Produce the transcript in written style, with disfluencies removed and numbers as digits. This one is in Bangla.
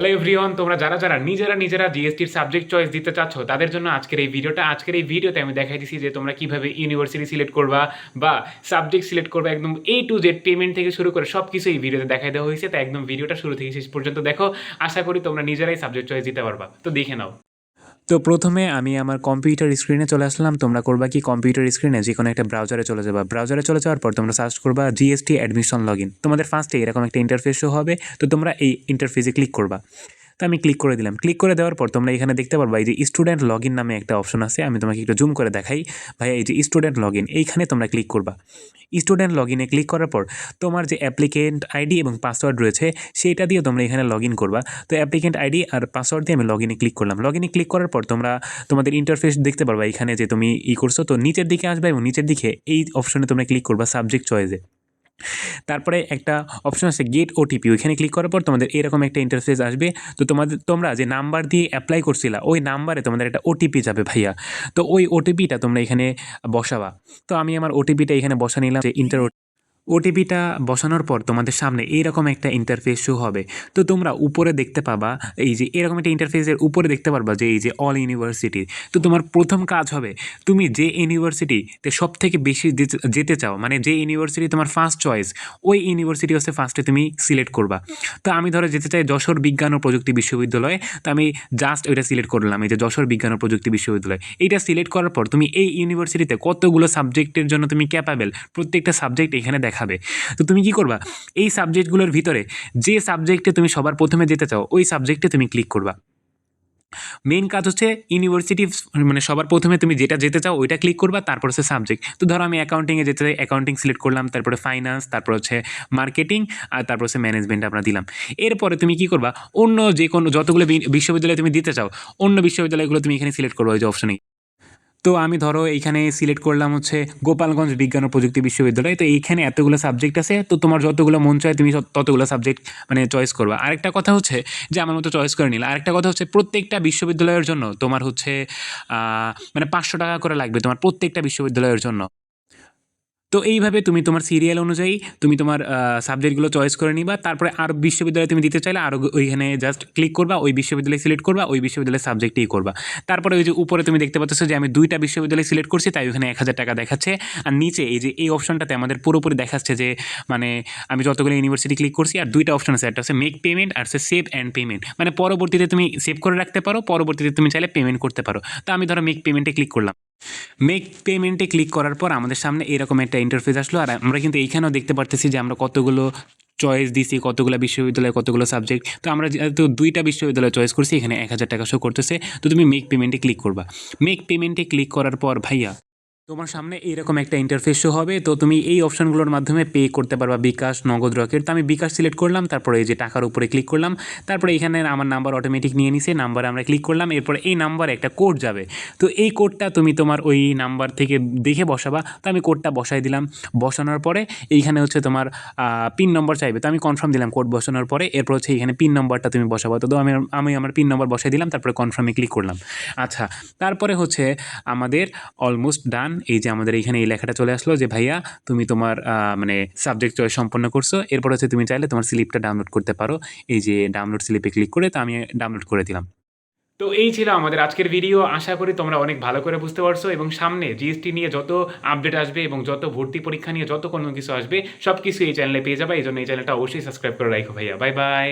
হ্যালো এভরিওয়ান, তোমরা যারা নিজেরা জিএসটির সাবজেক্ট চয়েস দিতে চাচ্ছ তাদের জন্য আজকের এই ভিডিওতে আমি দেখাই দিছি যে তোমরা কিভাবে ইউনিভার্সিটি সিলেক্ট করবা বা সাবজেক্ট সিলেক্ট করবা। একদম টু জেড পেমেন্ট থেকে শুরু করে সব কিছু এই ভিডিওতে দেখাই দেওয়া হয়েছে। তাই একদম ভিডিওটা শুরু থেকে শেষ পর্যন্ত দেখো। আশা করি তোমরা নিজেরাই সাবজেক্ট চয়েস দিতে পারবা। তো দেখে নাও। তো প্রথমে আমি আমার কম্পিউটার স্ক্রিনে চলে আসলাম। তোমরা করবা কি, কম্পিউটার স্ক্রিনে যে কোনো একটা ব্রাউজারে চলে যাবা। ব্রাউজারে চলে যাওয়ার পর তোমরা সার্চ করবা জিএসটি অ্যাডমিশন লগইন। তোমাদের ফার্স্টে এরকম একটা ইন্টারফেস শো হবে। তো তোমরা এই ইন্টারফেসে ক্লিক করবা। তো আমি ক্লিক করে দিলাম। ক্লিক করে দেওয়ার পর তোমরা এখানে দেখতে পারবা এই যে স্টুডেন্ট লগইন নামে একটা অপশন আছে। আমি তোমাকে একটু জুম করে দেখাই। ভাইয়া, এই যে স্টুডেন্ট লগইন, এইখানে তোমরা ক্লিক করবা। স্টুডেন্ট লগইনে ক্লিক করার পর তোমার যে অ্যাপ্লিকেন্ট আইডি এবং পাসওয়ার্ড রয়েছে সেইটা দিয়ে তোমরা এখানে লগইন করবা। তো অ্যাপ্লিকেন্ট আইডি আর পাসওয়ার্ড দিয়ে আমি লগইনে ক্লিক করলাম। লগইনে ক্লিক করার পর তোমরা তোমাদের ইন্টারফেস দেখতে পারবা এখানে যে তুমি করছো। তো নিচের দিকে আসবে এবং নিচের দিকে এই অপশনে তোমরা ক্লিক করবা সাবজেক্ট চয়েসে। তারপরে একটা অপশন আছে গেট ওটিপি, ওইখানে ক্লিক করার পর তোমাদের এরকম একটা ইন্টারফেস আসবে। তো তোমরা যে নাম্বার দিয়ে অ্যাপ্লাই করছিলা ওই নাম্বারে তোমাদের একটা ওটিপি যাবে ভাইয়া। তো ওই ওটিপিটা তোমরা এখানে বসাবা। তো আমি আমার ওটিপিটা এখানে বসা নিলাম। যে ওটিপিটা বসানোর পর তোমাদের সামনে এইরকম একটা ইন্টারফেস শো হবে। তো তোমরা উপরে দেখতে পাবা এই যে এরকম একটা ইন্টারফেসের উপরে দেখতে পারবা যে এই যে অল ইউনিভার্সিটি। তো তোমার প্রথম কাজ হবে তুমি যে ইউনিভার্সিটিতে সব থেকে বেশি যেতে চাও, মানে যে ইউনিভার্সিটি তোমার ফার্স্ট চয়েস, ওই ইউনিভার্সিটি হচ্ছে ফার্স্টে তুমি সিলেক্ট করবা। তো আমি ধরো যেতে চাই যশোর বিজ্ঞান ও প্রযুক্তি বিশ্ববিদ্যালয়। তো আমি জাস্ট ওইটা সিলেক্ট করলাম, এই যে যশোর বিজ্ঞান ও প্রযুক্তি বিশ্ববিদ্যালয়। এইটা সিলেক্ট করার পর তুমি এই ইউনিভার্সিটিতে কতগুলো সাবজেক্টের জন্য তুমি ক্যাপাবেল প্রত্যেকটা সাবজেক্ট এখানে দেখাবে। তো তুমি কি করবা, এই সাবজেক্টগুলোর ভিতরে যে সাবজেক্টে তুমি সবার প্রথমে যেতে চাও ওই সাবজেক্টে তুমি ক্লিক করবা। মেইন কাজ হচ্ছে ইউনিভার্সিটি, মানে সবার প্রথমে তুমি যেটা যেতে চাও ওইটা ক্লিক করবা, তারপর হচ্ছে সাবজেক্ট। তো ধরো আমি অ্যাকাউন্টিংয়ে যেতে চাই, অ্যাকাউন্টিং সিলেক্ট করলাম, তারপরে ফাইন্যান্স, তারপর হচ্ছে মার্কেটিং, আর তারপর হচ্ছে ম্যানেজমেন্ট আমরা দিলাম। এরপরে তুমি কি করবা, অন্য যে কোনো যতগুলো বিশ্ববিদ্যালয়ে তুমি দিতে চাও অন্য বিশ্ববিদ্যালয়গুলো তুমি এখানে সিলেক্ট করবা ওই যে অপশনে। তো আমি ধরো এইখানে সিলেক্ট করলাম হচ্ছে গোপালগঞ্জ বিজ্ঞান ও প্রযুক্তি বিশ্ববিদ্যালয়। তো এইখানে এতগুলো সাবজেক্ট আছে, তো তোমার যতগুলো মন চায় তুমি ততগুলো সাবজেক্ট মানে চয়েস করবা। আরেকটা কথা হচ্ছে যে আমার মতো চয়েস করে নিলে, আরেকটা কথা হচ্ছে প্রত্যেকটা বিশ্ববিদ্যালয়ের জন্য তোমার হচ্ছে মানে 500 টাকা করে লাগবে তোমার প্রত্যেকটা বিশ্ববিদ্যালয়ের জন্য। তো এইভাবে তুমি তোমার সিরিয়াল অনুযায়ী তুমি তোমার সাবজেক্টগুলো চয়েস করে নিবা। তারপরে আর বিশ্ববিদ্যালয়ে তুমি দিতে চাইলে আরও ওইখানে জাস্ট ক্লিক করবা, ওই বিশ্ববিদ্যালয় সিলেক্ট করবা, ওই বিশ্ববিদ্যালয়ের সাবজেক্টেই করবা। তারপরে ওই যে উপরে তুমি দেখতে পাচ্ছ যে আমি 2টা বিশ্ববিদ্যালয় সিলেক্ট করছি, তাই ওখানে 1000 টাকা দেখাচ্ছে। আর নিচে এই যে এই অপশনটাতে আমাদের পুরোপুরি দেখাচ্ছে যে মানে আমি যতগুলো ইউনিভার্সিটি ক্লিক করছি। আর 2টা অপশন আছে, একটা হচ্ছে মেক পেমেন্ট আর হচ্ছে সেভ অ্যান্ড পেমেন্ট, মানে পরবর্তীতে তুমি সেভ করে রাখতে পারো, পরবর্তীতে তুমি চাইলে পেমেন্ট করতে পারো। তো আমি ধরো মেক পেমেন্টে ক্লিক করলাম। মেক পেমেন্টে ক্লিক করার পর আমাদের সামনে এরকম একটা ইন্টারফেস আসলো। আর আমরা কিন্তু এইখানেও দেখতে পারতেছি যে আমরা কতগুলো চয়েস দিছি, কতগুলো বিশ্ববিদ্যালয়, কতগুলো সাবজেক্ট। তো আমরা যেহেতু 2টা বিশ্ববিদ্যালয় চয়েস করছি, এখানে 1000 টাকা শো করতেছে। তো তুমি মেক পেমেন্টে ক্লিক করবা। মেক পেমেন্টে ক্লিক করার পর ভাইয়া তোমার সামনে এইরকম একটা ইন্টারফেস শো হবে। তো তুমি এই অপশনগুলোর মাধ্যমে পে করতে পারবা, বিকাশ, নগদ, রকেট। তো আমি বিকাশ সিলেক্ট করলাম, তারপরে এই যে টাকার উপরে ক্লিক করলাম। তারপরে এখানে আমার নাম্বার অটোমেটিক নিয়ে নিছে, নাম্বারে আমরা ক্লিক করলাম। এরপরে এই নাম্বারে একটা কোড যাবে। তো এই কোডটা তুমি তোমার ওই নাম্বার থেকে দেখে বসাবা। তো আমি কোডটা বসাই দিলাম। বসানোর পরে এইখানে হচ্ছে তোমার পিন নম্বর চাইবে। তো আমি কনফার্ম দিলাম কোড বসানোর পরে। এরপর হচ্ছে এখানে পিন নম্বরটা তুমি বসাবো। তো আমি আমার পিন নম্বর বসাই দিলাম, তারপরে কনফার্মে ক্লিক করলাম। আচ্ছা, তারপরে হচ্ছে আমাদের অলমোস্ট ডান। এই যে আমাদের এইখানে এই লেখাটা চলে আসলো যে ভাইয়া তুমি তোমার মানে সাবজেক্ট চয়েস সম্পন্ন করছো। এরপর হচ্ছে তুমি চাইলে তোমার স্লিপটা ডাউনলোড করতে পারো, এই যে ডাউনলোড স্লিপে ক্লিক করে। তো আমি ডাউনলোড করে দিলাম। তো এই ছিল আমাদের আজকের ভিডিও। আশা করি তোমরা অনেক ভালো করে বুঝতে পারছো এবং সামনে জিএসটি নিয়ে যত আপডেট আসবে এবং যত ভর্তি পরীক্ষা নিয়ে যত কোনো কিছু আসবে সব কিছু এই চ্যানেলে পেয়ে যাবে। এই জন্য এই চ্যানেলটা অবশ্যই সাবস্ক্রাইব করে রাখো ভাইয়া। Bye bye.